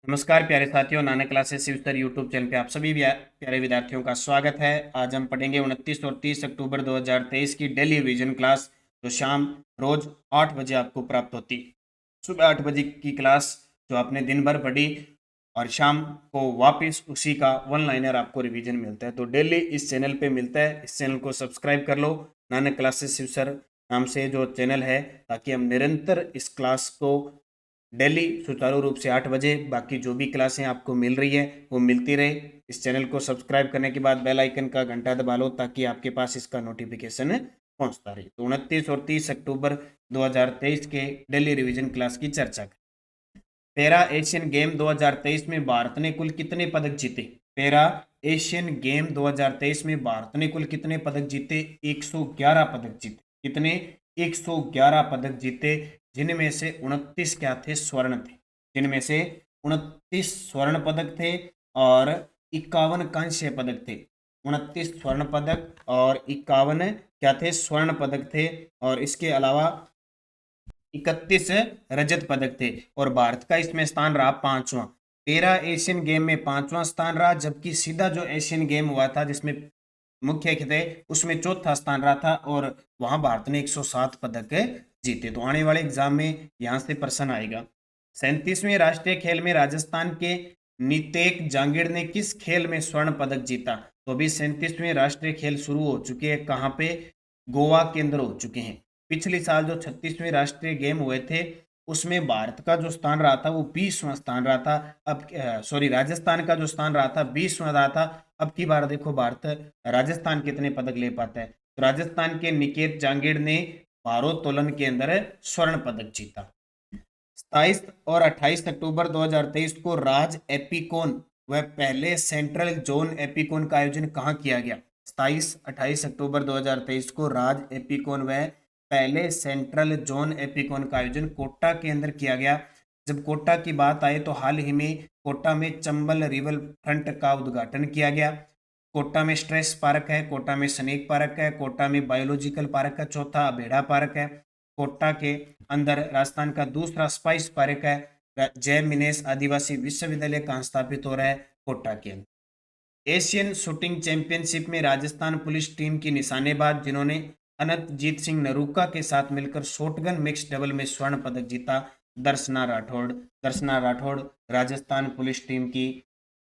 नमस्कार प्यारे साथियों, नानक क्लासेस शिवसर यूट्यूब चैनल पे आप सभी प्यारे विद्यार्थियों का स्वागत है। आज हम पढ़ेंगे 29 और 30 अक्टूबर 2023 की डेली रिवीजन क्लास, जो शाम रोज 8 बजे आपको प्राप्त होती। सुबह 8 बजे की क्लास जो आपने दिन भर पढ़ी और शाम को वापस उसी का वन लाइनर आपको रिवीजन मिलता है। तो डेली इस चैनल पे मिलता है। इस चैनल को सब्सक्राइब कर लो, नानक क्लासेस शिवसर नाम से जो चैनल है, ताकि हम निरंतर इस क्लास को डेली सुचारू रूप से 8 बजे बाकी जो भी क्लासें आपको मिल रही है वो मिलती रहे। इस चैनल को सब्सक्राइब करने के बाद बेल आइकन का घंटा दबा लो, ताकि आपके पास इसका नोटिफिकेशन पहुंचता रहे। तो 29 और 30 अक्टूबर 2023 के डेली रिवीजन क्लास की चर्चा करें। पैरा एशियन गेम 2023 में भारत ने कुल कितने पदक जीते? पैरा एशियन गेम 2023 में भारत ने कुल कितने पदक जीते? 111 पदक जीते। कितने? 111 पदक जीते, जिनमें से 29 क्या थे? स्वर्ण थे। जिनमें से 29 स्वर्ण पदक थे और 51 कांस्य पदक थे। 29 स्वर्ण पदक और 51 क्या थे? स्वर्ण पदक थे। और इसके अलावा 31 रजत पदक थे। और भारत का इसमें स्थान रहा 5वां। पैरा एशियन गेम में 5वां स्थान रहा, जबकि सीधा जो एशियन गेम हुआ था जिसमें मुख्य थे, उसमें चौथा स्थान रहा था और वहां भारत ने 107 पदक जीते। तो आने वाले एग्जाम में यहां से प्रश्न आएगा। 37वें राष्ट्रीय खेल में राजस्थान के नितेक जांगिड़ ने किस खेल में स्वर्ण पदक जीता? तो अभी 37वें राष्ट्रीय खेल शुरू हो चुके हैं। कहाँ पे? गोवा के अंदर हो चुके हैं। पिछले साल जो 36वें राष्ट्रीय गेम हुए थे, उसमें भारत का जो स्थान रहा था वो 20वां स्थान रहा था। अब सॉरी, राजस्थान का जो स्थान रहा था 20वां रहा था। अब की बार देखो भारत, राजस्थान कितने पदक ले पाता है। तो राजस्थान के निकेत जांगिड़ ने भारोत्तोलन के अंदर स्वर्ण पदक जीता। 27 और 28 अक्टूबर 2023 को राज एपिकोन व पहले सेंट्रल जोन एपिकोन का आयोजन कहाँ किया गया? 27-28 अक्टूबर 2023 को राज एपिकोन व पहले सेंट्रल जोन एपिकोन का आयोजन कोटा के अंदर किया गया। जब कोटा की बात आए तो हाल ही में कोटा में चंबल रिवर फ्रंट का उद्घाटन किया गया। कोटा में स्ट्रेस पार्क है, कोटा में स्नेक पार्क है, कोटा में बायोलॉजिकल पार्क है, चौथा अबेड़ा पार्क है। कोटा के अंदर राजस्थान का दूसरा स्पाइस पार्क है। जय मिनेस आदिवासी विश्वविद्यालय कहाँ स्थापित हो रहा है? कोटा के अंदर। एशियन शूटिंग चैंपियनशिप में राजस्थान पुलिस टीम की निशानेबाज जिन्होंने अनंतजीत सिंह नरूका के साथ मिलकर शॉटगन मिक्स डबल में स्वर्ण पदक जीता, दर्शना राठौड़। दर्शना राठौड़ राजस्थान पुलिस टीम की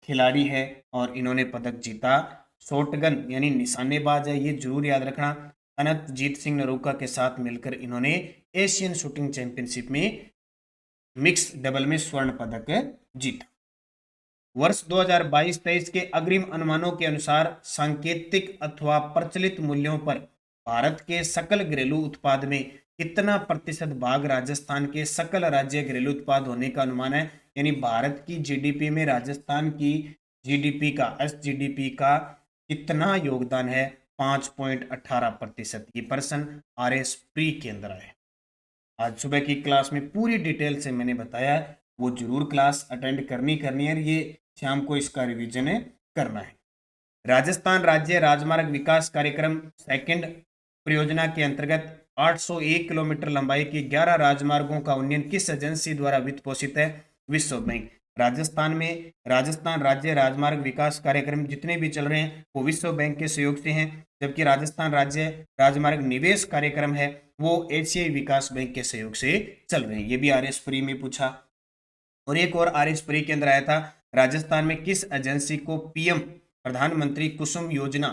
खिलाड़ी है और इन्होंने पदक जीता। शॉटगन यानी निशानेबाज है, ये जरूर याद रखना। अनंतजीत सिंह नरूका के साथ मिलकर इन्होंने एशियन शूटिंग चैंपियनशिप में मिक्स डबल में स्वर्ण पदक जीता। वर्ष 2022-23 के अग्रिम अनुमानों के अनुसार सांकेतिक अथवा प्रचलित मूल्यों पर भारत के सकल घरेलू उत्पाद में कितना प्रतिशत भाग राजस्थान के सकल राज्य घरेलू उत्पाद होने का अनुमान है? यानी भारत की जीडीपी में राजस्थान की जीडीपी का, एसजीडीपी का कितना योगदान है? 5.18%। ये प्रश्न आरएस प्री के अंदर आए। आज सुबह की क्लास में पूरी डिटेल से मैंने बताया है, वो जरूर क्लास अटेंड करनी है। ये शाम को इसका रिवीजन करना है। राजस्थान राज्य राजमार्ग विकास कार्यक्रम सेकंड परियोजना के अंतर्गत 801 किलोमीटर लंबाई के 11 राजमार्गों का उन्नयन किस एजेंसी द्वारा वित्त पोषित है? विश्व बैंक। राजस्थान में राजस्थान राज्य राजमार्ग विकास कार्यक्रम जितने भी चल रहे हैं वो विश्व बैंक के सहयोग से हैं, जबकि राजस्थान राज्य राजमार्ग निवेश कार्यक्रम है वो एशियाई विकास बैंक के सहयोग से चल रहे हैं। ये भी आरएस प्री में पूछा। और एक और आरएस प्री के अंदर आया था, राजस्थान में किस एजेंसी को पीएम प्रधानमंत्री कुसुम योजना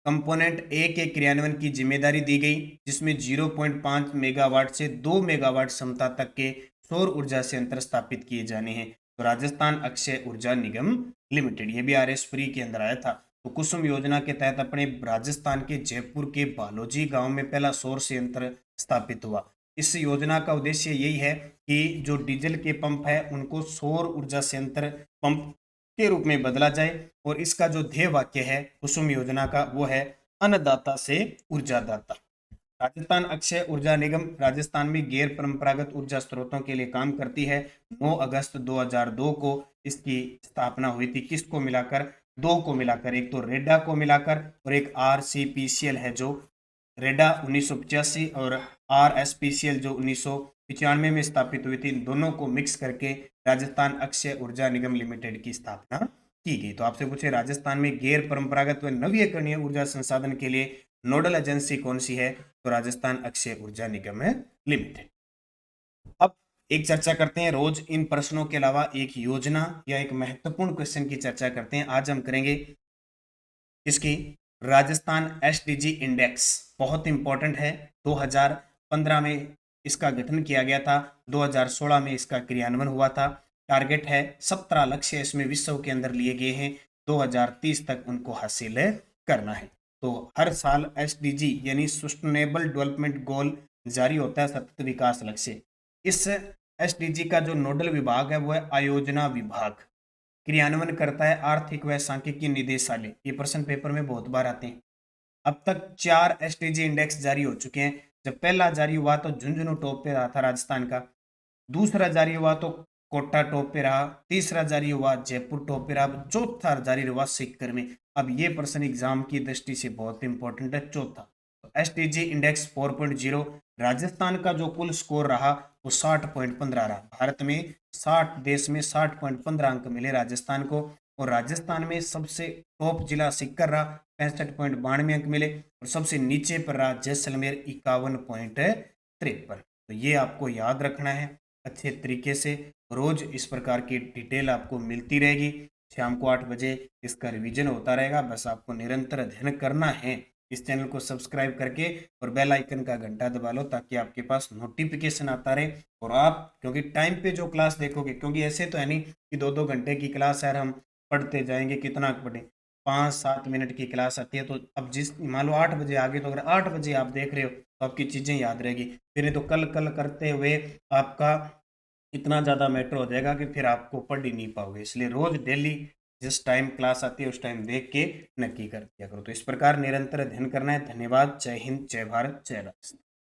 कंपोनेंट ए के क्रियान्वयन की जिम्मेदारी दी गई, जिसमें 0.5 मेगावाट से 2 मेगावाट क्षमता तक के सौर ऊर्जा संयंत्र स्थापित किए जाने हैं? तो राजस्थान अक्षय ऊर्जा निगम लिमिटेड। ये भी आरएस प्री के अंदर आया था। तो कुसुम योजना के तहत अपने राजस्थान के जयपुर के बालोजी गांव में पहला सौर संयंत्र स्थापित हुआ। इस योजना का उद्देश्य यही है कि जो डीजल के पंप है उनको सौर ऊर्जा संयंत्र पंप के रूप में बदला जाए। और इसका जो ध्येय वाक्य है कुसुम योजना का वो है, अन्नदाता से ऊर्जादाता। राजस्थान अक्षय ऊर्जा निगम राजस्थान में गैर परंपरागत ऊर्जा स्रोतों के लिए काम करती है। 9 अगस्त 2002 को इसकी स्थापना हुई थी। किसको मिलाकर? दो को मिलाकर, एक तो रेडा को मिलाकर और एक आरसीपीसीएल है जो रेडा 1985 और RSPCL जो 1995 में स्थापित हुई थी, इन दोनों को मिक्स करके राजस्थान अक्षय ऊर्जा निगम लिमिटेड की स्थापना की गई। तो आपसे पूछे राजस्थान में गैर परंपरागत व नवीकरणीय ऊर्जा संसाधन के लिए नोडल एजेंसी कौन सी है? तो राजस्थान अक्षय ऊर्जा निगम लिमिटेड। अब एक चर्चा करते हैं रोज इन प्रश्नों के अलावा एक योजना या एक महत्वपूर्ण क्वेश्चन की चर्चा करते हैं। आज हम करेंगे इसकी राजस्थान एसडीजी इंडेक्स, बहुत इंपॉर्टेंट है। 2015 में इसका गठन किया गया था, 2016 में इसका क्रियान्वयन हुआ था। टारगेट है 17 लक्ष्य इसमें विश्व के अंदर लिए गए हैं, 2030 तक उनको हासिल करना है। तो हर साल एसडीजी यानी सस्टेनेबल डेवलपमेंट गोल जारी होता है, सतत विकास लक्ष्य। इस एसडीजी का जो नोडल विभाग है वो है आयोजना विभाग, क्रियान्वयन करता है आर्थिक व सांख्यिकी निदेशालय। ये प्रश्न पेपर में बहुत बार आते हैं। अब तक 4 एसडीजी इंडेक्स जारी हो चुके हैं। जब पहला जारी हुआ तो झुंझुनू टॉप पे रहा था राजस्थान का, दूसरा जारी हुआ तो कोटा टॉप पे रहा, तीसरा जारी हुआ जयपुर टॉप पे रहा, चौथा जारी हुआ सीकर में। अब ये प्रश्न एग्जाम की दृष्टि से बहुत इंपॉर्टेंट है, चौथा। एसटीजी इंडेक्स 4.0, राजस्थान का जो कुल स्कोर रहा वो 60.15 रहा। भारत में 60 देश में 60.15 अंक मिले राजस्थान को, और राजस्थान में सबसे टॉप जिला सीकर रहा, 65.92 अंक मिले, और सबसे नीचे पर रहा जैसलमेर 51.53। तो ये आपको याद रखना है अच्छे तरीके से। रोज इस प्रकार की डिटेल आपको मिलती रहेगी। शाम को 8 बजे इसका रिवीजन होता रहेगा। बस आपको निरंतर अध्ययन करना है। इस चैनल को सब्सक्राइब करके और बेल आइकन का घंटा दबा लो ताकि आपके पास नोटिफिकेशन आता रहे, और आप क्योंकि टाइम पे जो क्लास देखोगे, क्योंकि ऐसे तो है नहीं कि 2-2 घंटे की क्लास है हम पढ़ते जाएंगे, कितना पढ़े, 5-7 मिनट की क्लास आती है। तो अब जिस मान लो 8 बजे आ गए, तो अगर 8 बजे आप देख रहे हो तो आपकी चीज़ें याद रहेगी। फिर नहीं तो कल कल करते हुए आपका इतना ज़्यादा मैटर हो जाएगा कि फिर आपको पढ़ ही नहीं पाओगे। इसलिए रोज डेली जिस टाइम क्लास आती है उस टाइम देख के नक्की कर दिया करो। तो इस प्रकार निरंतर अध्ययन करना है। धन्यवाद। जय हिंद, जय भारत, जय राष्ट्र।